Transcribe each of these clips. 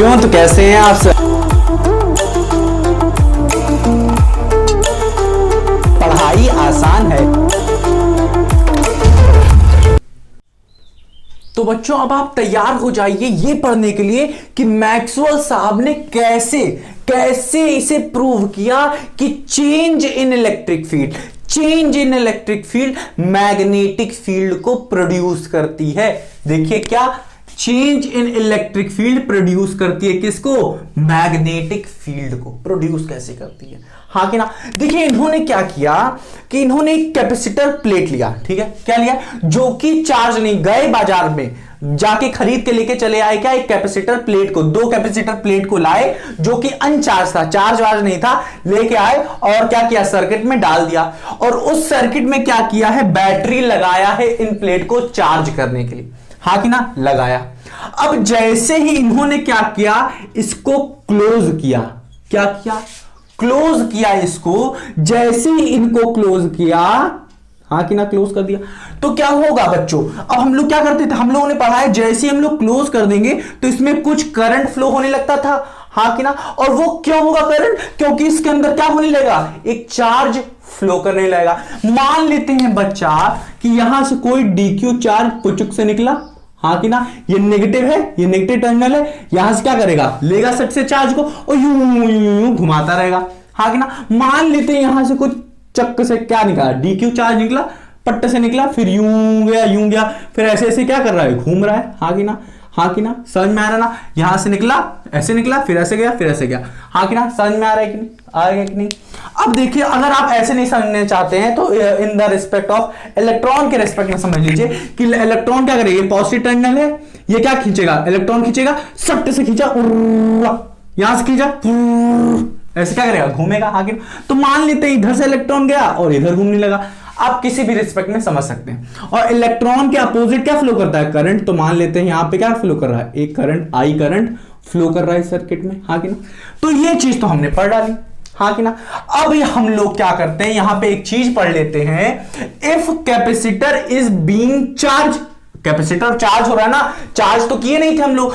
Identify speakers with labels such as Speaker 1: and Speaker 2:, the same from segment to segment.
Speaker 1: क्यों, तो कैसे हैं आप सब? पढ़ाई आसान है। तो बच्चों अब आप तैयार हो जाइए ये पढ़ने के लिए कि मैक्सवेल साहब ने कैसे कैसे इसे प्रूव किया कि change in electric field magnetic field को प्रोड्यूस करती है। देखिए क्या change in electric field produce करती है, किसको? मैग्नेटिक फील्ड को प्रोड्यूस कैसे करती है, हाँ कि ना। देखिए इन्होंने क्या किया कि इन्होंने एक कैपेसिटर प्लेट लिया, ठीक है, क्या लिया, जो कि चार्ज नहीं, गए बाजार में जाके खरीद के लेके चले आए क्या, एक कैपेसिटर प्लेट को, दो कैपेसिटर प्लेट को लाए जो कि अनचार्ज था, चार्ज वार्ज नहीं था, लेके आए और क्या किया, सर्किट में डाल दिया और उस सर्किट में क्या किया है, बैटरी लगाया है इन प्लेट को चार्ज करने के लिए, हाँ कि ना, लगाया। अब जैसे ही इन्होंने क्या किया, इसको क्लोज किया, क्या किया, क्लोज किया इसको, जैसे ही इनको क्लोज किया, हाँ कि ना, क्लोज कर दिया, तो क्या होगा बच्चों, अब हम लोग क्या करते थे, हम लोगों ने पढ़ा है जैसे ही हम लोग क्लोज कर देंगे तो इसमें कुछ करंट फ्लो होने लगता था, हाँ कि ना, और वो क्यों होगा करंट, क्योंकि इसके अंदर क्या होने लगेगा, एक चार्ज फ्लो करने लगेगा। मान लेते हैं बच्चा कि यहां से कोई डीक्यू चार्ज पुचुक से निकला, हाँ कि ना, ये नेगेटिव है, ये नेगेटिव टर्मिनल है, यहां से क्या करेगा, लेगा सट से चार्ज को और यूं घुमाता रहेगा, हाँ कि ना। मान लेते हैं यहां से कुछ चक्क से क्या निकला, डीक्यू चार्ज निकला, पट्टे से निकला, फिर यूं गया, फिर ऐसे ऐसे क्या कर रहा है, घूम रहा है, हाँ कि ना, हाँ कि ना, समझ में आ रहा ना, यहां से निकला, ऐसे निकला, फिर ऐसे गया, फिर ऐसे गया, हाँ कि ना, समझ में आ रहा है कि नहीं, आ गया कि नहीं। अब देखिए अगर आप ऐसे नहीं समझने चाहते हैं तो in the respect of electron के रिस्पेक्ट में समझ लीजिए कि इलेक्ट्रॉन क्या करेगा, ये पॉजिटिव टर्मिनल है, ये क्या खींचेगा, इलेक्ट्रॉन खींचेगा, सट से खींचा, यहां से खींचा, ऐसे क्या करेगा, घूमेगा, हाँ कि ना। तो मान लेते हैं इधर से इलेक्ट्रॉन गया और इधर घूमने लगा, आप किसी भी रिस्पेक्ट में समझ सकते हैं। और इलेक्ट्रॉन के अपोजिट क्या फ्लो करता है, करंट, तो मान लेते हैं यहां पे क्या फ्लो कर रहा है, एक करंट, आई करंट फ्लो कर रहा है सर्किट में, हाँ कि ना। तो ये चीज तो हमने पढ़ डाली, हाँ कि ना। अब हम लोग क्या करते हैं, यहां पे एक चीज पढ़ लेते हैं, if capacitor is being charge, capacitor charge हो रहा है ना, चार्ज तो किए नहीं थे हम लोग,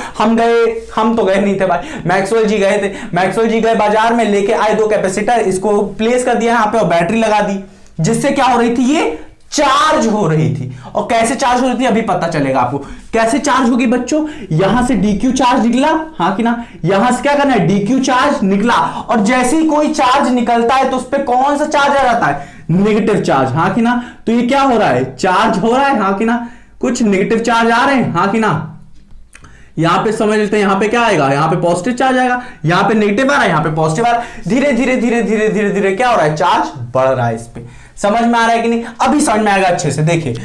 Speaker 1: हम तो गए नहीं थे भाई, मैक्सवेल जी गए थे, मैक्सवेल जी गए बाजार में, लेके आए दो कैपेसिटर, इसको प्लेस कर दिया यहां पे और बैटरी लगा दी, जिससे क्या हो रही थी, ये चार्ज हो रही थी। और कैसे चार्ज हो रही थी अभी पता चलेगा आपको, कैसे चार्ज होगी बच्चों, यहां से डीक्यू चार्ज निकला, हाँ कि ना, यहां से क्या करना है, डीक्यू चार्ज निकला, और जैसे ही कोई चार्ज निकलता है तो उस पर कौन सा चार्ज आ जाता है, नेगेटिव चार्ज, हाँ कि ना। तो ये क्या हो रहा है, चार्ज हो रहा है, हाँ कि ना, कुछ नेगेटिव चार्ज आ रहे हैं, हाँ कि ना। यहां पे समझ लेते हैं, यहां पे क्या आएगा, यहां पे पॉजिटिव चार्ज आएगा, यहां पे नेगेटिव आ रहा है, यहां पे पॉजिटिव आ रहा है, धीरे धीरे धीरे धीरे धीरे धीरे क्या हो रहा है, चार्ज बढ़ रहा है इस पे। समझ में आ रहा है कि नहीं, अभी समझ में आएगा अच्छे से। देखिए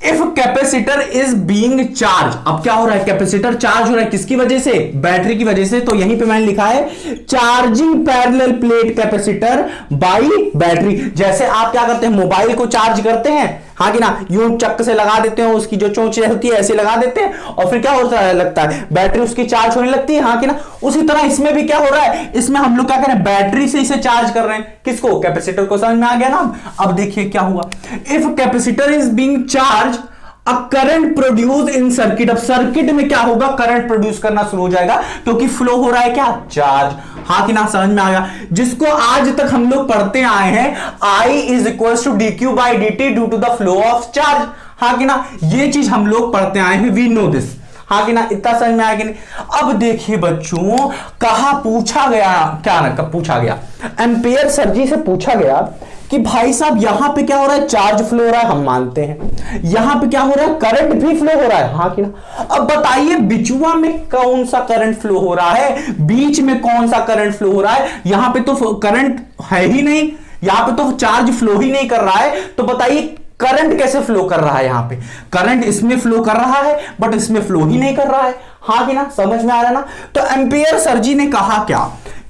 Speaker 1: if capacitor is being charge, अब क्या हो रहा है, कैपेसिटर चार्ज हो रहा है, किसकी वजह से, बैटरी की वजह से। तो यहीं पे मैंने लिखा है charging parallel plate capacitor bye battery. जैसे आप क्या करते हैं, मोबाइल को चार्ज करते हैं, हाँ कि ना, यूं चक्क से लगा देते हैं, उसकी जो चोंच होती है ऐसे लगा देते हैं और फिर क्या होता है, लगता है बैटरी उसकी चार्ज होने लगती है, हाँ कि ना। उसी तरह इसमें भी क्या हो रहा है, इसमें हम लोग क्या कर रहे हैं, बैटरी से इसे चार्ज कर रहे हैं, किसको, कैपेसिटर को। समझ में आ गया ना। अब देखिए क्या हुआ, if capacitor is being charge a current produce in circuit, अब सर्किट में क्या होगा, करंट प्रोड्यूस करना शुरू हो जाएगा, क्योंकि फ्लो हो रहा है क्या, चार्ज, हाँ कि ना, समझ में आ गया। जिसको आज तक हम लोग पढ़ते आए हैं, I is equal to D Q by D T due to the flow of charge, हाँ कि ना, ये चीज हम लोग पढ़ते आए हैं, वी नो दिस, हाँ कि ना। इतना समझ में आया कि नहीं। अब देखिए बच्चों, कहा पूछा गया, क्या ना, कब पूछा गया, एम्पियर सर जी से पूछा गया कि भाई साहब यहां पे क्या हो रहा है, चार्ज फ्लो हो रहा है, हम मानते हैं, यहां पे क्या हो रहा है, करंट भी फ्लो हो रहा है, हाँ कि ना। अब बताइए बिचुआ में कौन सा करंट फ्लो हो रहा है, बीच में कौन सा करंट फ्लो हो रहा है, यहां पे तो करंट है ही नहीं, यहां पे तो चार्ज फ्लो ही नहीं कर रहा है, तो बताइए करंट कैसे फ्लो कर रहा है, यहां पे करंट इसमें फ्लो कर रहा है बट इसमें फ्लो ही नहीं कर रहा है, हाँ कि ना, समझ में आ रहा है ना। तो एम्पियर सर जी ने कहा क्या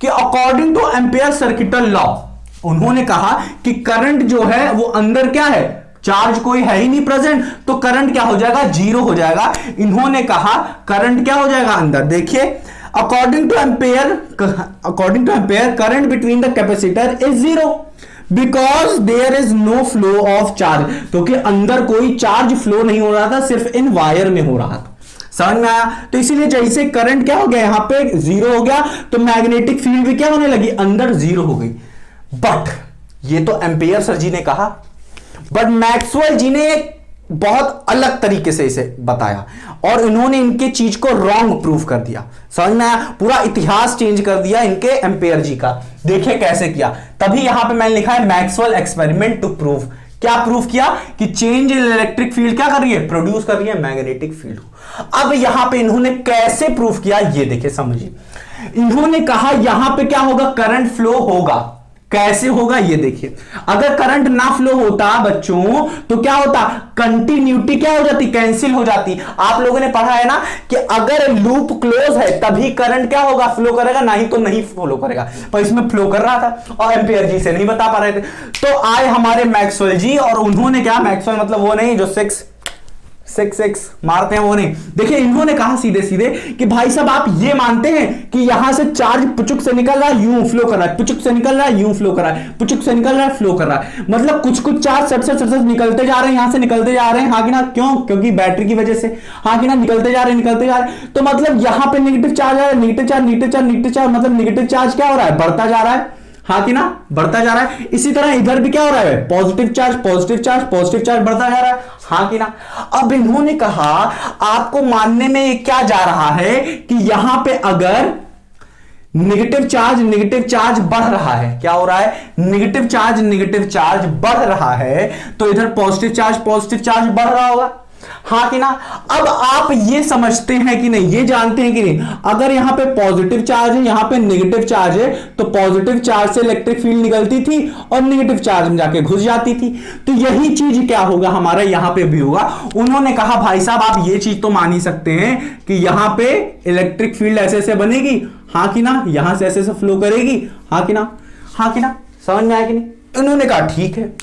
Speaker 1: कि according to ampere circuital law, उन्होंने कहा कि करंट जो है वो अंदर क्या है, चार्ज कोई है ही नहीं प्रेजेंट, तो करंट क्या हो जाएगा, जीरो हो जाएगा। इन्होंने कहा करंट क्या हो जाएगा अंदर, देखिए according to ampere current between the capacitor is zero because there is no flow of charge, क्योंकि अंदर कोई चार्ज फ्लो नहीं हो रहा था, सिर्फ इन वायर में हो रहा था। समझ में आया? तो इसीलिए जैसे करंट क्या हो गया यहां पे जीरो हो गया, तो मैग्नेटिक फील्ड भी क्या होने लगी, अंदर जीरो हो गई। बट ये तो एम्पियर सर जी ने कहा, बट मैक्सवेल जी ने बहुत अलग तरीके से इसे बताया और इन्होंने इनके चीज को रॉन्ग प्रूफ कर दिया। समझ में आया? पूरा इतिहास चेंज कर दिया इनके एम्पियर जी का। देखिए कैसे किया, तभी यहां पे मैंने लिखा है मैक्सवेल एक्सपेरिमेंट टू प्रूव। क्या प्रूफ किया कि चेंज इन इलेक्ट्रिक फील्ड क्या कर रही है, प्रोड्यूस कर रही है मैग्नेटिक फील्ड। अब यहां पे इन्होंने कैसे प्रूफ किया ये देखिए समझिए। इन्होंने कहा यहां पे क्या होगा, करंट फ्लो होगा। कैसे होगा ये देखिए, अगर करंट ना फ्लो होता बच्चों तो क्या होता, कंटिन्यूटी क्या हो जाती, कैंसिल हो जाती। आप लोगों ने पढ़ा है ना कि अगर लूप क्लोज है तभी करंट क्या होगा, फ्लो करेगा, नहीं तो नहीं फ्लो करेगा। पर इसमें फ्लो कर रहा था और एम्पियर जी से नहीं बता पा रहे थे। तो आए हमारे मैक्सवेल जी और उन्होंने क्या, मैक्सवेल मतलब वो नहीं जो सिक्स मारते हैं वो नहीं, देखिए इन्होंने कहा सीधे सीधे कि भाई साहब आप ये मानते हैं कि यहां से चार्ज पुचुक से निकल रहा है यूं फ्लो कर रहा है, पुचुक से निकल रहा है यूं फ्लो कर रहा है, पुचुक से निकल रहा है फ्लो कर रहा है, मतलब कुछ कुछ चार्ज सट निकलते जा रहे हैं, यहां से निकलते जा रहे हैं, हाँ कि ना, क्यों, क्योंकि बैटरी की वजह से, हाँ कि ना, निकलते जा रहे हैं। तो मतलब यहां पे नेगेटिव चार्ज है, नेगेटिव चार्ज मतलब नेगेटिव चार्ज क्या हो रहा है, बढ़ता जा रहा है, हाँ कि ना, बढ़ता जा रहा है। इसी तरह इधर भी क्या हो रहा है, पॉजिटिव चार्ज बढ़ता जा रहा है, हाँ कि ना। अब इन्होंने कहा आपको मानने में क्या जा रहा है कि यहां पे अगर नेगेटिव चार्ज बढ़ रहा है, क्या हो रहा है, नेगेटिव चार्ज बढ़ रहा है, तो इधर पॉजिटिव चार्ज बढ़ रहा होगा, हाँ कि ना। अब आप ये समझते हैं कि नहीं, ये जानते हैं कि नहीं, अगर यहां पे पॉजिटिव चार्ज है, यहां पे नेगेटिव चार्ज है, तो पॉजिटिव चार्ज से इलेक्ट्रिक फील्ड निकलती थी और नेगेटिव चार्ज में जाके घुस जाती थी। तो यही चीज क्या होगा हमारा यहां पे भी होगा। उन्होंने कहा भाई साहब आप ये चीज तो मान ही सकते हैं कि यहां पे इलेक्ट्रिक फील्ड ऐसे ऐसे बनेगी, हाँ कि ना, यहां से ऐसे ऐसे फ्लो करेगी, हाँ कि ना, हाँ कि ना, समझ में आया कि नहीं। उन्होंने कहा ठीक है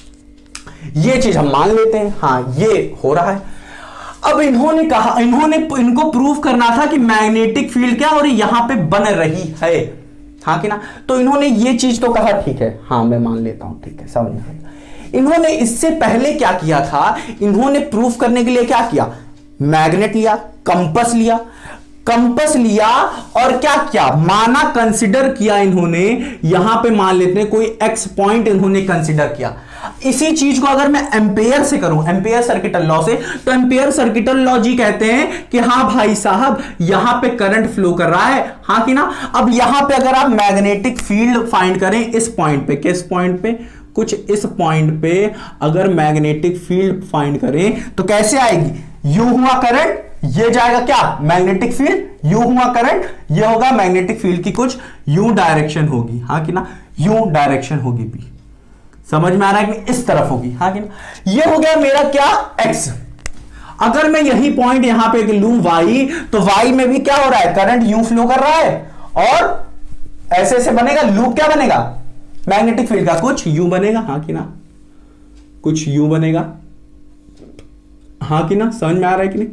Speaker 1: ये चीज हम मान लेते हैं, हाँ ये हो रहा है। अब इन्होंने कहा, इनको प्रूफ करना था कि मैग्नेटिक फील्ड क्या हो रही यहां पे बन रही है, हाँ कि ना। तो इन्होंने ये चीज तो कहा ठीक है, हाँ मैं मान लेता हूं, ठीक है, समझ में आया। इन्होंने इससे पहले क्या किया था, इन्होंने प्रूफ करने के लिए क्या किया, मैग्नेट लिया, कंपास लिया और क्या किया, माना, कंसिडर किया इन्होंने, यहां पे मान लेते हैं कोई एक्स पॉइंट इन्होंने कंसिडर किया। इसी चीज को अगर मैं एम्पेयर से करूं, एम्पेयर सर्किटल लॉ से, तो एम्पेयर सर्किटल लॉ जी कहते हैं कि हाँ भाई साहब यहां पे करंट फ्लो कर रहा है, हाँ कि ना। अब यहां पे अगर आप मैग्नेटिक फील्ड फाइंड करें इस पॉइंट पे, किस पॉइंट पे, कुछ इस पॉइंट पे अगर मैग्नेटिक फील्ड फाइंड करें तो कैसे आएगी, यू हुआ करंट, ये जाएगा क्या, मैग्नेटिक फील्ड, यू हुआ करंट, ये होगा मैग्नेटिक फील्ड की कुछ यू डायरेक्शन होगी, हाँ कि ना, यू डायरेक्शन होगी भी, समझ में आ रहा है कि इस तरफ होगी, हाँ कि ना। ये हो गया मेरा क्या, एक्स। अगर मैं यही पॉइंट यहां पे लूं वाई, तो वाई में भी क्या हो रहा है, करंट यू फ्लो कर रहा है और ऐसे ऐसे बनेगा लूप, क्या बनेगा, मैग्नेटिक फील्ड का कुछ यू बनेगा, हाँ कि ना, कुछ यू बनेगा, हाँ कि ना, समझ में आ रहा है कि नहीं,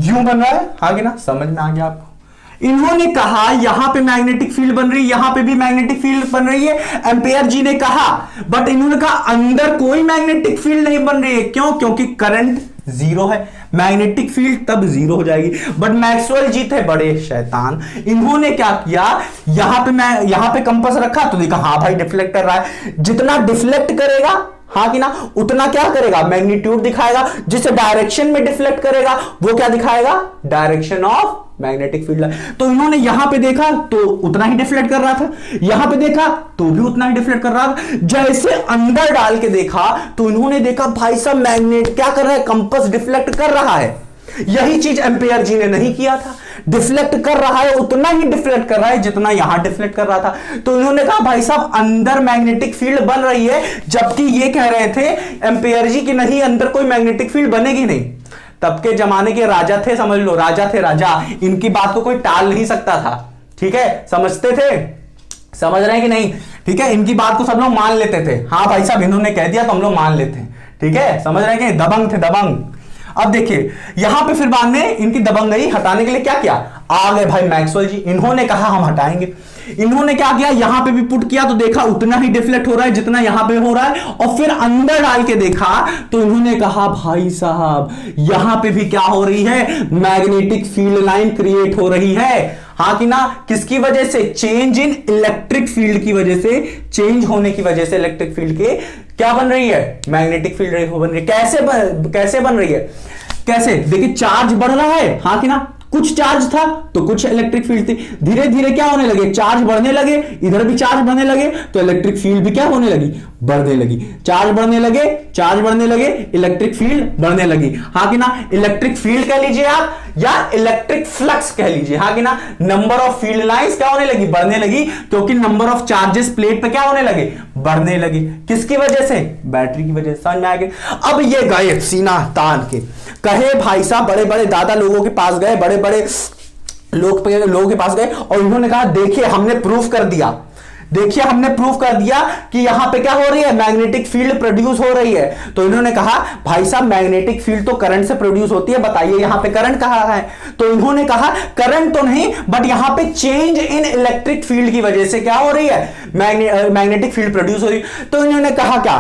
Speaker 1: यू बन रहा है, हाँ कि ना, समझ में आ गया आपको। इन्होंने कहा यहां पे मैग्नेटिक फील्ड बन रही है, यहां पे भी मैग्नेटिक फील्ड बन रही है, एम्पेयर जी ने कहा, बट इन्होंने कहा अंदर कोई मैग्नेटिक फील्ड नहीं बन रही है, क्यों, क्योंकि करंट जीरो है, मैग्नेटिक फील्ड तब जीरो हो जाएगी। बट मैक्सवेल जी थे बड़े शैतान, इन्होंने क्या किया, यहां पे कंपास रखा तो देखा हाँ भाई डिफ्लेक्ट कर रहा है, जितना डिफ्लेक्ट करेगा, हाँ कि ना, उतना क्या करेगा, मैग्नीट्यूड दिखाएगा, जिस डायरेक्शन में डिफ्लेक्ट करेगा वो क्या दिखाएगा, डायरेक्शन ऑफ मैग्नेटिक फील्ड। तो इन्होंने यहां पे देखा तो उतना ही डिफ्लेक्ट कर रहा था, यहां पे देखा तो भी उतना ही डिफ्लेक्ट कर रहा था, जैसे अंदर डाल के देखा तो इन्होंने देखा भाई साहब मैग्नेट क्या कर रहा है, कंपास डिफ्लेक्ट कर रहा है। यही चीज एम्पेयर जी ने नहीं किया था, डिफ्लेक्ट कर रहा है, उतना ही डिफ्लेक्ट कर रहा है जितना यहां डिफ्लेक्ट कर रहा था। तो इन्होंने कहा भाई साहब अंदर मैग्नेटिक फील्ड बन रही है, जबकि ये कह रहे थे एम्पेयर जी कि नहीं अंदर कोई मैग्नेटिक फील्ड बनेगी नहीं। तब के जमाने के राजा थे, समझ लो, राजा थे, राजा, इनकी बात को कोई टाल नहीं सकता था, ठीक है, समझते थे, समझ रहे हैं कि नहीं, ठीक है, इनकी बात को सब लोग मान लेते थे, हाँ भाई साहब इन्होंने कह दिया तो हम लोग मान लेते हैं, ठीक है, समझ रहे हैं कि दबंग थे, दबंग। अब देखिए यहां पे फिर बाद में इनकी दबंगई हटाने के लिए क्या किया, आ गए भाई मैक्सवेल जी, इन्होंने कहा हम हटाएंगे। इन्होंने क्या किया, यहां पे भी पुट किया तो देखा उतना ही डिफ्लेक्ट हो रहा है जितना यहां पे हो रहा है, और फिर अंदर डाल के देखा तो इन्होंने कहा भाई साहब यहां पे भी क्या हो रही है, मैग्नेटिक फील्ड लाइन क्रिएट हो रही है। हाँ कि ना, किसकी वजह से, चेंज इन इलेक्ट्रिक फील्ड की वजह से, चेंज होने की वजह से इलेक्ट्रिक फील्ड के क्या बन रही है, मैग्नेटिक फील्ड बन रही है। कैसे बन रही है, कैसे, देखिए चार्ज बढ़ रहा है, हाँ कि ना, कुछ चार्ज था तो कुछ इलेक्ट्रिक फील्ड थी, धीरे धीरे क्या होने लगे, चार्ज बढ़ने लगे, इधर भी चार्ज बढ़ने लगे तो इलेक्ट्रिक फील्ड भी क्या होने लगी, बढ़ने लगी। चार्ज बढ़ने लगे, इलेक्ट्रिक फील्ड बढ़ने लगी। हाँ कि ना, इलेक्ट्रिक फील्ड कह लीजिए आप या इलेक्ट्रिक फ्लक्स कह लीजिए। हाँ कि ना, नंबर ऑफ फील्ड लाइंस क्या होने लगी, बढ़ने लगी, क्योंकि नंबर ऑफ चार्जेस प्लेट पे क्या होने लगे, बढ़ने लगे। किसकी वजह से, बैटरी की वजह से। समझ में आ गया। अब ये गए सीना तान के, कहे भाई साहब बड़े बड़े दादा लोगों के पास गए, बड़े बड़े लोगों के पास गए और उन्होंने कहा देखिए हमने प्रूफ कर दिया, देखिए हमने प्रूफ कर दिया कि यहां पे क्या हो रही है, मैग्नेटिक फील्ड प्रोड्यूस हो रही है। तो इन्होंने कहा भाई साहब मैग्नेटिक फील्ड तो करंट से प्रोड्यूस होती है, बताइए यहां पे करंट कहां है। तो इन्होंने कहा करंट तो नहीं, बट यहां पे चेंज इन इलेक्ट्रिक फील्ड की वजह से क्या हो रही है, मैग्नेटिक फील्ड प्रोड्यूस हो रही है। तो इन्होंने कहा क्या,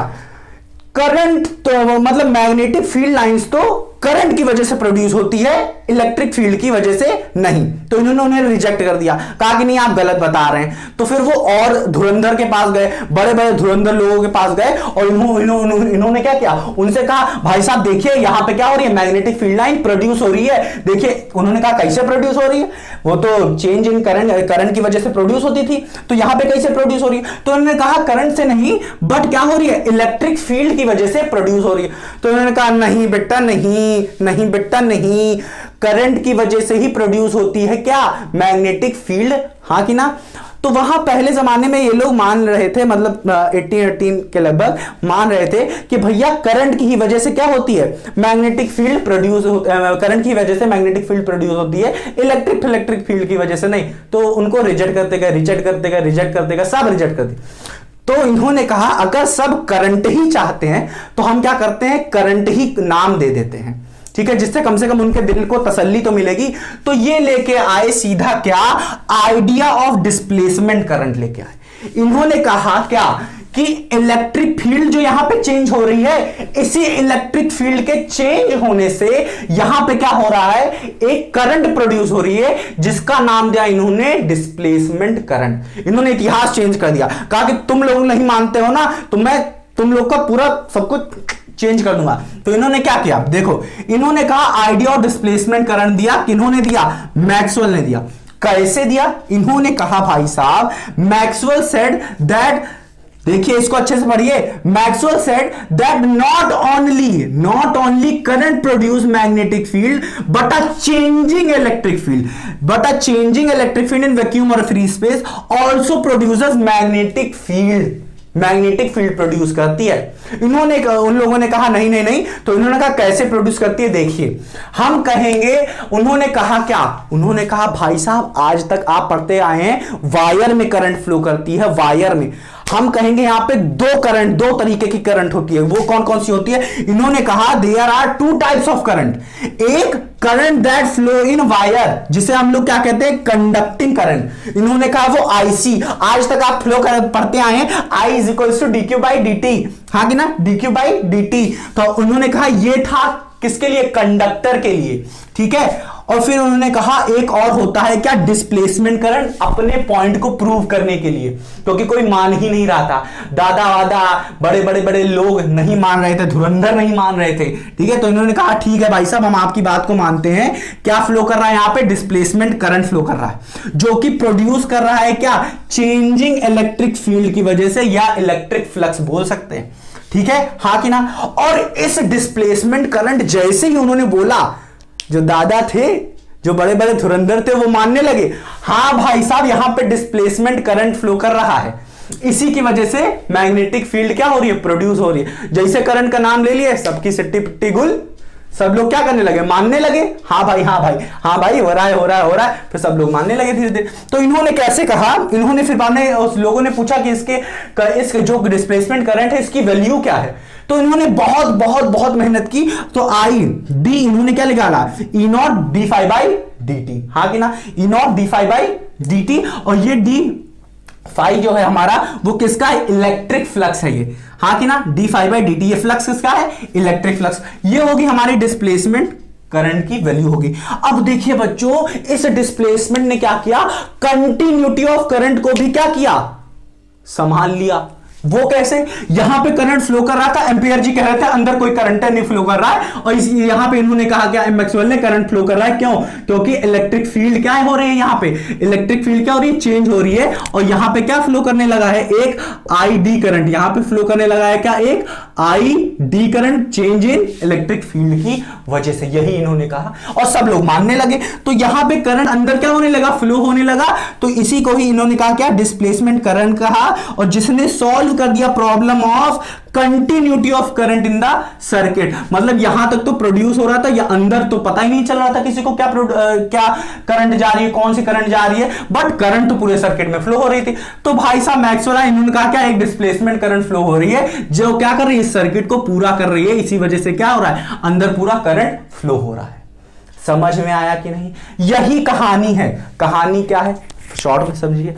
Speaker 1: करंट तो मतलब मैग्नेटिक फील्ड लाइंस तो करंट की वजह से प्रोड्यूस होती है, इलेक्ट्रिक फील्ड की वजह से नहीं। तो इन्होंने उन्हें रिजेक्ट कर दिया, कहा कि नहीं आप गलत बता रहे हैं। तो फिर वो और धुरंधर के पास गए, बड़े बड़े धुरंधर लोगों के पास गए और इन्होंने क्या किया, उनसे कहा भाई साहब देखिए यहां पे क्या हो रही है, मैग्नेटिक फील्ड लाइन प्रोड्यूस हो रही है। देखिए उन्होंने कहा कैसे प्रोड्यूस हो रही है, वो तो चेंज इन करंट की वजह से प्रोड्यूस होती थी, तो यहां पे कैसे प्रोड्यूस हो रही है। तो उन्होंने कहा करंट से नहीं, बट क्या हो रही है, इलेक्ट्रिक फील्ड की वजह से प्रोड्यूस हो रही है। तो उन्होंने कहा नहीं बेटा नहीं बेटा नहीं, करंट की वजह से ही प्रोड्यूस होती है क्या, मैग्नेटिक फील्ड। हाँ कि ना। तो वहां पहले जमाने में ये लोग मान रहे थे, मतलब 1818 के लगभग मान रहे थे कि भैया करंट की ही वजह से क्या होती है, मैग्नेटिक फील्ड प्रोड्यूस, करंट की वजह से मैग्नेटिक फील्ड प्रोड्यूस होती है, इलेक्ट्रिक फील्ड की वजह से नहीं। तो उनको रिजेक्ट करते गए, सब रिजेक्ट कर दिए। तो इन्होंने कहा अगर सब करंट ही चाहते हैं तो हम क्या करते हैं, करंट ही नाम दे देते हैं, ठीक है, जिससे कम से कम उनके दिल को तसल्ली तो मिलेगी। तो ये लेके आए सीधा क्या, आइडिया ऑफ डिस्प्लेसमेंट करंट लेके आए। इन्होंने कहा क्या कि इलेक्ट्रिक फील्ड जो यहां पे चेंज हो रही है, इसी इलेक्ट्रिक फील्ड के चेंज होने से यहां पे क्या हो रहा है, एक करंट प्रोड्यूस हो रही है, जिसका नाम दिया इन्होंने डिस्प्लेसमेंट करंट। इन्होंने इतिहास चेंज कर दिया, कहा कि तुम लोग नहीं मानते हो ना, तो मैं तुम लोग का पूरा सब कुछ चेंज कर दूंगा। तो इन्होंने क्या किया, देखो इन्होंने कहा आइडिया ऑफ डिस्प्लेसमेंट करंट दिया, किन्होंने दिया, मैक्सवेल ने दिया। कैसे दिया, इन्होंने कहा भाई साहब मैक्सवेल सेड दैट, देखिए इसको अच्छे से पढ़िए, Maxwell said that not only current produce magnetic field but a changing electric field in vacuum और free space also produces magnetic field produce करती है। इन्होंने उन लोगों ने कहा नहीं, तो इन्होंने कहा कैसे प्रोड्यूस करती है, देखिए हम कहेंगे। उन्होंने कहा क्या, उन्होंने कहा भाई साहब आज तक आप पढ़ते आए हैं वायर में करंट फ्लो करती है, वायर में। हम कहेंगे यहां पे दो तरीके की करंट होती है, वो कौन कौन सी होती है। इन्होंने कहा there are 2 types of current, एक current that flow in wire, जिसे हम लोग क्या कहते हैं, कंडक्टिंग करंट। इन्होंने कहा वो आईसी, आज तक आप फ्लो पढ़ते आए हैं, I is equal to dq by dt, हाँ कि ना, dq by dt। तो उन्होंने कहा ये था किसके लिए, कंडक्टर के लिए, ठीक है। और फिर उन्होंने कहा एक और होता है क्या, डिस्प्लेसमेंट करंट, अपने पॉइंट को प्रूव करने के लिए, क्योंकि कोई मान ही नहीं रहा था, दादा वादा बड़े लोग नहीं मान रहे थे, धुरंधर नहीं मान रहे थे, ठीक है। तो इन्होंने कहा ठीक है भाई साहब हम आपकी बात को मानते हैं। क्या फ्लो कर रहा है यहां पे, डिस्प्लेसमेंट करंट फ्लो कर रहा है, जो कि प्रोड्यूस कर रहा है क्या, चेंजिंग इलेक्ट्रिक फील्ड की वजह से, या इलेक्ट्रिक फ्लक्स बोल सकते हैं, ठीक है, हाँ कि ना। और इस डिस्प्लेसमेंट करंट जैसे ही उन्होंने बोला, जो दादा थे, जो बड़े बड़े धुरंधर थे, वो मानने लगे, हाँ भाई साहब यहां पे डिस्प्लेसमेंट करंट फ्लो कर रहा है, इसी की वजह से मैग्नेटिक फील्ड क्या हो रही है, प्रोड्यूस हो रही है। जैसे करंट का नाम ले लिया, सबकी सिट्टी पिट्टी गुल, सब लोग क्या करने लगे, मानने लगे, हाँ भाई हाँ भाई हाँ भाई हो रहा है हो रहा है हो रहा है, फिर सब लोग मानने लगे धीरे धीरे। तो इन्होंने कैसे कहा, इन्होंने फिर बाद में उस लोगों ने पूछा कि इसके जो डिस्प्लेसमेंट करंट है इसकी वैल्यू क्या है। तो इन्होंने बहुत बहुत बहुत मेहनत की, तो आई डी इन्होंने क्या निकाला, E naught D phi by D T, हाँ कि ना, E naught D phi by D T. और ये डी फाइव जो है हमारा वो किसका है, इलेक्ट्रिक फ्लक्स है ये, हाँ कि ना, D phi by D T, ये फ्लक्स किसका है, इलेक्ट्रिक फ्लक्स। ये होगी हमारी डिस्प्लेसमेंट करंट की वैल्यू होगी। अब देखिए बच्चों, इस डिस्प्लेसमेंट ने क्या किया, कंटिन्यूटी ऑफ करंट को भी क्या किया, संभाल लिया। वो कैसे, यहां पे करंट फ्लो कर रहा था, एम्पियर जी कह रहे थे अंदर कोई करंट नहीं फ्लो कर रहा है, और यहां पे इन्होंने कहा क्या, मैक्सवेल ने करंट फ्लो कर रहा है, क्यों, क्योंकि इलेक्ट्रिक फील्ड क्या हो रही है, यहां पे इलेक्ट्रिक फील्ड क्या हो रही है, चेंज हो रही है, और यहां पे क्या फ्लो करने लगा है, एक आई डी करंट यहां पे फ्लो करने लगा है, क्या, एक I D current, change in electric field की वजह से, यही इन्होंने कहा और सब लोग मानने लगे। तो यहां पे करंट अंदर क्या होने लगा, फ्लो होने लगा, तो इसी को ही इन्होंने कहा क्या, डिस्प्लेसमेंट करंट कहा। और जिसने सॉल्व कर दिया problem of continuity of current in the circuit, मतलब यहां तक तो प्रोड्यूस हो रहा था, या अंदर तो पता ही नहीं चल रहा था किसी को क्या क्या करंट जा रही है, कौन सी करंट जा रही है, बट करंट तो पूरे सर्किट में फ्लो हो रही थी। तो भाई साहब मैक्सवेल इन्होंने कहा क्या, एक डिस्प्लेसमेंट करंट फ्लो हो रही है जो क्या कर रही है, सर्किट को पूरा कर रही है, इसी वजह से क्या हो रहा है, अंदर पूरा करंट फ्लो हो रहा है। समझ में आया कि नहीं, यही कहानी है। कहानी क्या है, शॉर्ट में समझिए।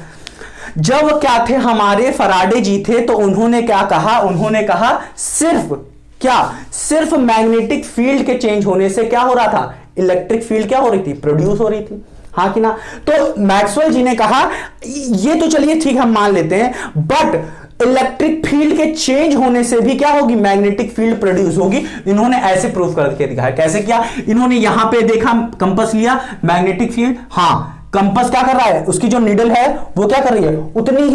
Speaker 1: जब क्या थे हमारे फराडे जी थे, तो उन्होंने क्या कहा, उन्होंने कहा सिर्फ क्या, सिर्फ मैग्नेटिक फील्ड के चेंज होने से क्या हो रहा था, इलेक्ट्रिक फील्ड क्या हो रही थी, प्रोड्यूस हो रही थी, हाँ कि ना। तो मैक्सवेल जी ने कहा ये तो चलिए ठीक हम मान लेते हैं, बट इलेक्ट्रिक फील्ड के चेंज होने से भी क्या होगी, मैग्नेटिक फील्ड प्रोड्यूस होगी। इन्होंने ऐसे प्रूफ करके दिखाया। कैसे किया, इन्होंने यहां पे देखा, कंपास लिया, मैग्नेटिक फील्ड, हाँ कंपास क्या कर रहा है, उसकी जो नीडल है वो क्या कर रही है,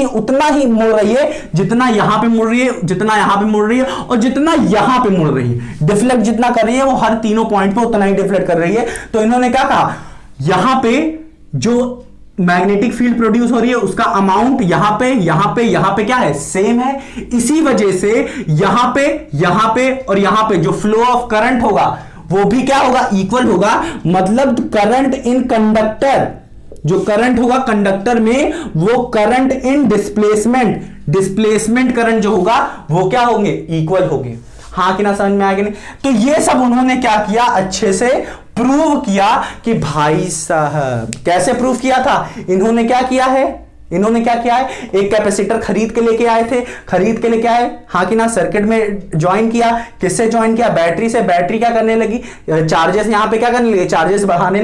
Speaker 1: उतना ही मुड़ रही है जितना यहां पे मुड़ रही है, जितना यहां पे मुड़ रही है, और जितना यहां पे मुड़ रही है। डिफ्लेक्ट जितना कर रही है वो हर तीनों पॉइंट पे उतना ही डिफ्लेक्ट कर रही है। तो इन्होंने क्या कहा, यहां पे जो मैग्नेटिक फील्ड प्रोड्यूस हो रही है उसका अमाउंट यहां पे क्या है, सेम है। इसी वजह से यहां पे और यहां पे जो फ्लो ऑफ करंट होगा वो भी क्या होगा, इक्वल होगा। मतलब करंट इन कंडक्टर, जो करंट होगा कंडक्टर में, वो करंट इन डिस्प्लेसमेंट करंट जो होगा वो क्या होंगे, इक्वल होंगे, हाँ कि ना, समझ में आ गया नहीं। तो ये सब उन्होंने क्या किया, अच्छे से प्रूव किया कि भाई साहब, कैसे प्रूव किया था, इन्होंने क्या किया है, इन्होंने क्या किया है, एक कैपेसिटर खरीद के लेके आए थे, खरीद के लेके आए, हाँ कि ना, सर्किट में ज्वाइन किया, किससे ज्वाइन किया, बैटरी से। बैटरी क्या करने लगी, चार्जेस यहां पे क्या करने लगी, चार्जेस बढ़ाने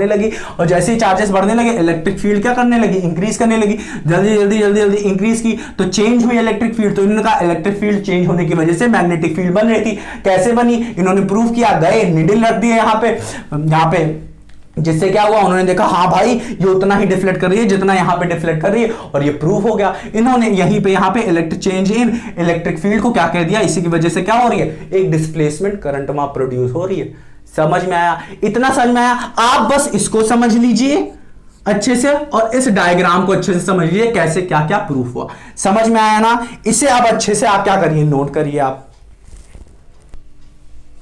Speaker 1: लगी, और जैसे ही चार्जेस बढ़ने लगे इलेक्ट्रिक फील्ड क्या करने लगी, इंक्रीज करने लगी, जल्दी इंक्रीज की, तो चेंज हुई इलेक्ट्रिक फील्ड। तो इन्होंने कहा इलेक्ट्रिक फील्ड चेंज होने की वजह से मैग्नेटिक फील्ड बन रही थी। कैसे बनी, इन्होंने प्रूव किया, गए नीडल रख दिए यहाँ पे, जिससे क्या हुआ, उन्होंने देखा हाँ भाई ये उतना ही डिफ्लेक्ट कर रही है जितना यहां पे डिफ्लेक्ट कर रही है, और ये प्रूफ हो गया। इन्होंने यहां पे electric change in electric field को क्या कह दिया, इसी की वजह से क्या हो रही है, एक डिस्प्लेसमेंट करंट वहां प्रोड्यूस हो रही है। समझ में आया, इतना समझ में आया। आप बस इसको समझ लीजिए अच्छे से, और इस डायग्राम को अच्छे से समझ लीजिए कैसे क्या क्या प्रूफ हुआ। समझ में आया ना, इसे आप अच्छे से आप क्या करिए, नोट करिए आप।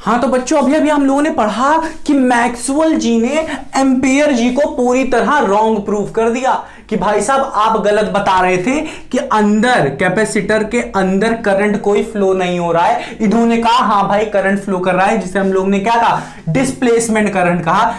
Speaker 1: हाँ तो बच्चों अभी हम लोगों ने पढ़ा कि मैक्सवेल जी ने एम्पियर जी को पूरी तरह रॉन्ग प्रूफ कर दिया कि भाई साहब आप गलत बता रहे थे कि अंदर कैपेसिटर के अंदर करंट कोई फ्लो नहीं हो रहा है। इन्होंने कहा हाँ भाई करंट फ्लो कर रहा है, जिसे हम लोग ने क्या कहा, डिस्प्लेसमेंट करंट कहा,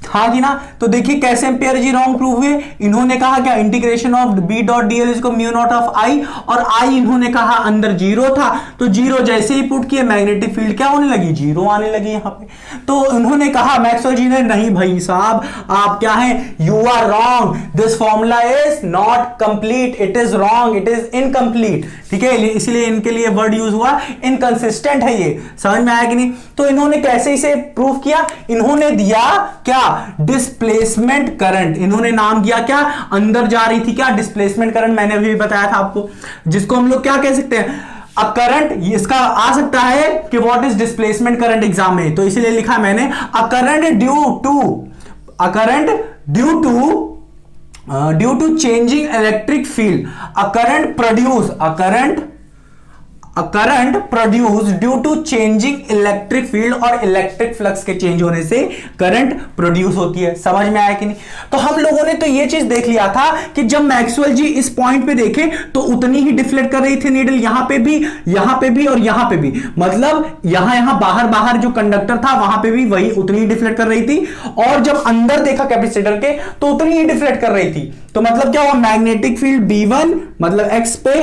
Speaker 1: हाँ जी ना। तो देखिए कैसे एम्पियर जी रॉन्ग प्रूव हुए। इन्होंने कहा क्या, integration of B dot dl इसको म्यू नॉट ऑफ आई, और आई इन्होंने कहा अंदर जीरो था, तो जीरो जैसे ही पुट किए मैग्नेटिक फील्ड क्या होने लगी, जीरो आने लगी यहां पे। तो इन्होंने कहा मैक्सवेल जी ने, नहीं भाई साहब आप क्या है, you are wrong, this formula is not complete, it is wrong, it is incomplete. ठीक है, इसलिए इनके लिए वर्ड यूज हुआ इनकंसिस्टेंट है ये। समझ में आया कि नहीं। तो इन्होंने कैसे इसे प्रूफ किया, इन्होंने दिया क्या, डिस्प्लेसमेंट करंट। इन्होंने नाम दिया क्या, अंदर जा रही थी क्या, डिस्प्लेसमेंट करंट, मैंने अभी बताया था आपको, जिसको हम लोग क्या कह सकते हैं, अ करंट। इसका आ सकता है कि what is displacement current exam में, तो इसलिए लिखा मैंने a current due to changing electric field, a current current produce due to changing electric field और इलेक्ट्रिक फ्लक्स के चेंज होने से करंट प्रोड्यूस होती है। समझ में आया कि नहीं? तो हम लोगों ने तो ये चीज देख लिया था कि जब मैक्सवेल जी इस पॉइंट पे देखे तो उतनी ही डिफ्लेक्ट कर रही थी नीडल, यहां पे भी, यहां पे भी और यहां पे भी, मतलब यहां बाहर बाहर जो कंडक्टर था वहां पे भी वही उतनी ही डिफ्लेक्ट कर रही थी, और जब अंदर देखा कैपेसिटर के तो उतनी ही डिफ्लेक्ट कर रही थी। तो मतलब क्या हुआ, मैग्नेटिक फील्ड B1 मतलब x पे,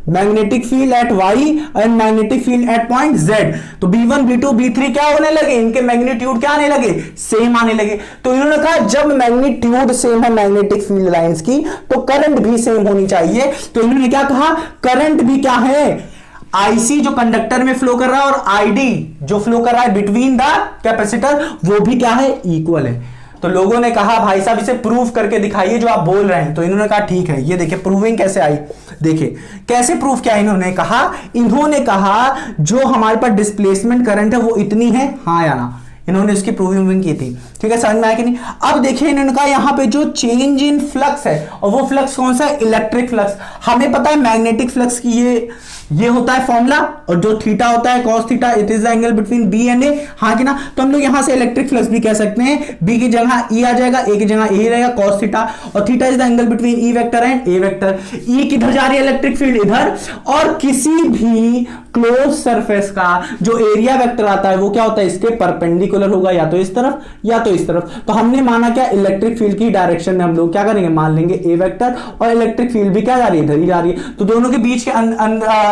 Speaker 1: magnetic field at y and magnetic field at point z, तो B1 B2 B3 क्या होने लगे, इनके मैग्नीट्यूड क्या आने लगे, सेम आने लगे। तो इन्होंने कहा जब मैग्नीट्यूड सेम है मैग्नेटिक फील्ड लाइंस की तो करंट भी सेम होनी चाहिए। तो इन्होंने क्या कहा, करंट भी क्या है, IC जो कंडक्टर में फ्लो कर रहा है और ID जो फ्लो कर रहा है बिटवीन द कैपेसिटर, वो भी क्या है, इक्वल है। तो लोगों ने कहा भाई साहब इसे प्रूव करके दिखाइए जो आप बोल रहे हैं। तो इन्होंने कहा ठीक है, ये देखिए प्रूविंग कैसे आई, देखिए कैसे प्रूफ किया। इन्होंने कहा जो हमारे पास डिस्प्लेसमेंट करंट है वो इतनी है, हाँ या ना, इन्होंने इसकी प्रूविंग की थी। ठीक है, समझ में आया कि नहीं? अब देखिए इन्होंने कहा यहां पे जो चेंज इन फ्लक्स है, और वो फ्लक्स कौन सा है, इलेक्ट्रिक फ्लक्स। हमें पता है मैग्नेटिक फ्लक्स की ये होता है फॉर्मूला, और जो थीटा होता है cos theta, it is the angle between B and A, हाँ कि ना। तो हम लोग यहां से इलेक्ट्रिक फ्लक्स भी कह सकते हैं, बी की जगह ई आ जाएगा, ए की जगह ए रहेगा cos थीटा, और theta is the angle between E vector and A vector. E किधर जा रही है, इलेक्ट्रिक फील्ड इधर, और किसी भी क्लोज सरफेस का जो एरिया वेक्टर आता है वो क्या होता है, इसके परपेंडिकुलर होगा, या तो इस तरफ या तो इस तरफ। तो हमने माना क्या, इलेक्ट्रिक फील्ड की डायरेक्शन में हम लोग क्या करेंगे, मान लेंगे ए वेक्टर, और इलेक्ट्रिक फील्ड भी क्या जा रही है, इधर ही जा रही है। तो दोनों के बीच के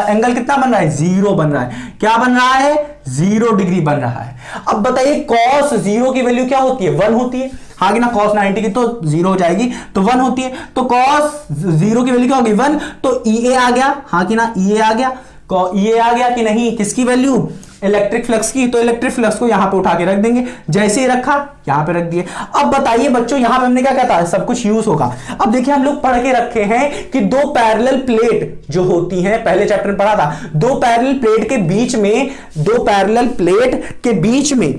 Speaker 1: एंगल कितना बन रहा है, 0 बन रहा है। क्या बन रहा है, 0 डिग्री बन रहा है। अब बताइए cos 0 की वैल्यू क्या होती है, 1 होती है, हाँ कि ना। cos 90 की तो 0 हो जाएगी, तो 1 होती है। तो cos 0 की वैल्यू क्या होगी, 1। तो EA आ गया, हाँ कि ना, EA आ गया, EA आ गया कि नहीं, किसकी वैल्यू, इलेक्ट्रिक फ्लक्स की। तो इलेक्ट्रिक फ्लक्स को यहां पे उठा के रख देंगे, जैसे ही रखा यहां पे रख दिए। अब बताइए बच्चों, यहां पे हमने क्या कहता है, सब कुछ यूज होगा। अब देखिए हम लोग पढ़ के रखे हैं कि दो पैरेलल प्लेट जो होती हैं, पहले चैप्टर में पढ़ा था, दो पैरेलल प्लेट के बीच में, दो पैरेलल प्लेट के बीच में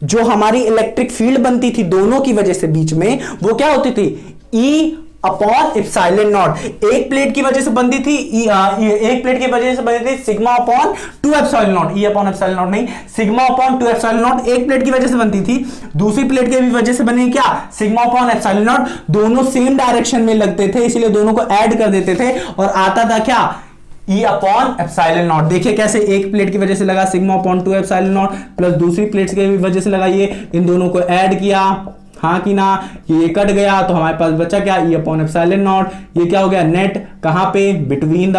Speaker 1: जो हमारी इलेक्ट्रिक फील्ड बनती थी दोनों की वजह से बीच में, वो क्या होती थी, E अपॉन एप्सिलॉन नॉट। एक प्लेट की वजह से बनती थी एक प्लेट की वजह से बनती थी sigma upon 2 epsilon not, E upon epsilon not नहीं, सिग्मा अपॉन 2 एप्सिलॉन नॉट एक प्लेट की वजह से बनती थी। दूसरी प्लेट की भी वजह से बनी क्या, सिग्मा अपॉन एप्सिलॉन नॉट। दोनों सेम डायरेक्शन में लगते थे, इसलिए दोनों को ऐड कर देते थे और आता था क्या, E अपॉन एप्सिलॉन नॉट। देखिए कैसे, एक प्लेट की वजह से लगा sigma upon 2 epsilon not, plus दूसरी प्लेट की वजह से लगा ये, इन दोनों को ऐड किया, हाँ कि ना, ये कट गया तो हमारे पास बचा क्या, E अपॉन एप्सिलॉन नॉट। ये क्या हो गया, नेट कहां पे, बिटवीन द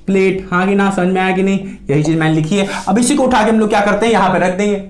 Speaker 1: प्लेट, हाँ कि ना, समझ में आया कि नहीं, यही चीज मैंने लिखी है। अब इसी को उठा के हम लोग क्या करते हैं, यहां पे रख देंगे,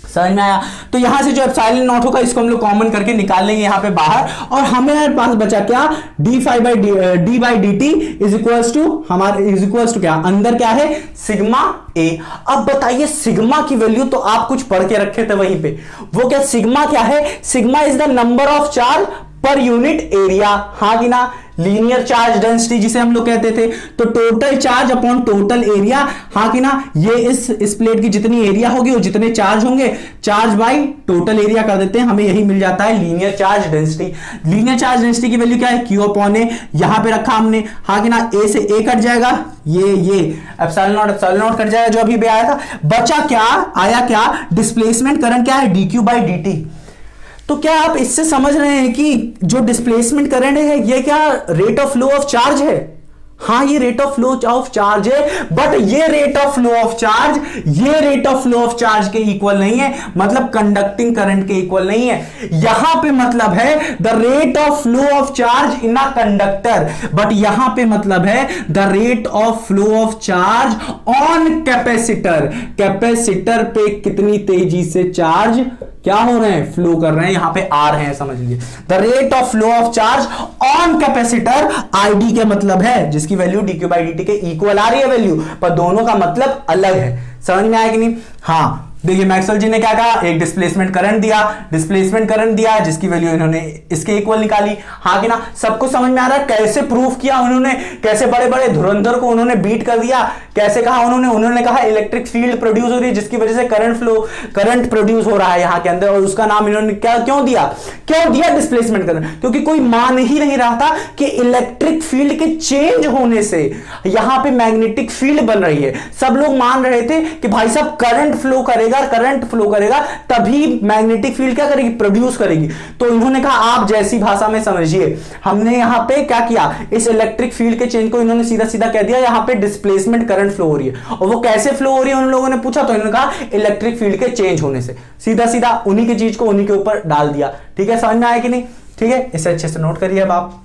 Speaker 1: समझ में आया। तो यहां से जो एप्सिलॉन नॉट होगा इसको हम लोग कॉमन करके निकाल लेंगे यहां पे बाहर, और हमें पास बचा क्या, d by dt is equals to क्या, अंदर क्या है, सिग्मा a। अब बताइए सिग्मा की वैल्यू तो आप कुछ पढ़ के रखे थे वहीं पे, वो क्या, सिग्मा क्या है, sigma is the number of charge per unit area, हाँ कि ना, लीनियर चार्ज डेंसिटी जिसे हम लोग कहते थे। तो total charge upon total area, हाँ कि ना, ये इस प्लेट की जितनी एरिया होगी वो जितने चार्ज होंगे, चार्ज बाई टोटल एरिया कर देते हैं, हमें यही मिल जाता है linear charge density. Linear charge density की वैल्यू क्या है, Q अपॉन ए, यहां पे रखा हमने, हाँ कि ना, ए से ए कट जाएगा, ये एप्सिलॉन नॉट कट जाएगा जो अभी भी आया था। बचा क्या, आया क्या, डिस्प्लेसमेंट करंट क्या है, dq बाई dt। तो क्या आप इससे समझ रहे हैं कि जो डिस्प्लेसमेंट करंट है ये क्या, rate of flow of charge है, हाँ ये rate of flow of charge है, बट ये rate of flow of charge, ये rate of flow of charge के इक्वल नहीं है, मतलब कंडक्टिंग करंट के इक्वल नहीं है। यहां पे मतलब है the rate of flow of charge in a conductor, but यहां पे मतलब है the rate of flow of charge on capacitor. Capacitor पे कितनी तेजी से चार्ज क्या हो रहे हैं, फ्लो कर रहे हैं, यहां पे आ रहे हैं, समझ लीजिए। The rate of flow of charge on capacitor, ID के मतलब है जिसकी वैल्यू dq बाई dt के इक्वल आ रही है वैल्यू, पर दोनों का मतलब अलग है, समझ में आया कि नहीं। हाँ देखिए मैक्सवेल जी ने क्या कहा, एक डिस्प्लेसमेंट करंट दिया जिसकी वैल्यू इन्होंने इसके इक्वल निकाली। हाँ कि ना, सबको समझ में आ रहा है कैसे प्रूफ किया उन्होंने, कैसे बड़े बड़े धुरंधर को उन्होंने बीट कर दिया, कैसे कहा उन्होंने कहा इलेक्ट्रिक फील्ड प्रोड्यूस हो रही है जिसकी वजह से करंट प्रोड्यूस हो रहा है यहां के अंदर, और उसका नाम इन्होंने क्यों दिया डिस्प्लेसमेंट करंट, क्योंकि कोई मान ही नहीं रहा था कि इलेक्ट्रिक फील्ड के चेंज होने से यहां पे मैग्नेटिक फील्ड बन रही है। सब लोग मान रहे थे कि भाई साहब करंट फ्लो करेगा तभी मैग्नेटिक फील्ड क्या करेगी, प्रोड्यूस करेगी। तो इन्होंने कहा आप जैसी भाषा में समझिए, हमने यहां पे क्या किया, इस इलेक्ट्रिक फील्ड के चेंज को इन्होंने सीधा सीधा कह दिया यहां पे डिस्प्लेसमेंट करंट फ्लो हो रही है। और वो कैसे फ्लो हो रही है उन लोगों ने पूछा, तो इन्होंने कहा इलेक्ट्रिक फील्ड के चेंज होने से। सीधा सीधा उन्हीं की चीज को उन्हीं के ऊपर डाल दिया। ठीक है, समझ में आया कि नहीं? ठीक है, इसे अच्छे से नोट करिए अब आप।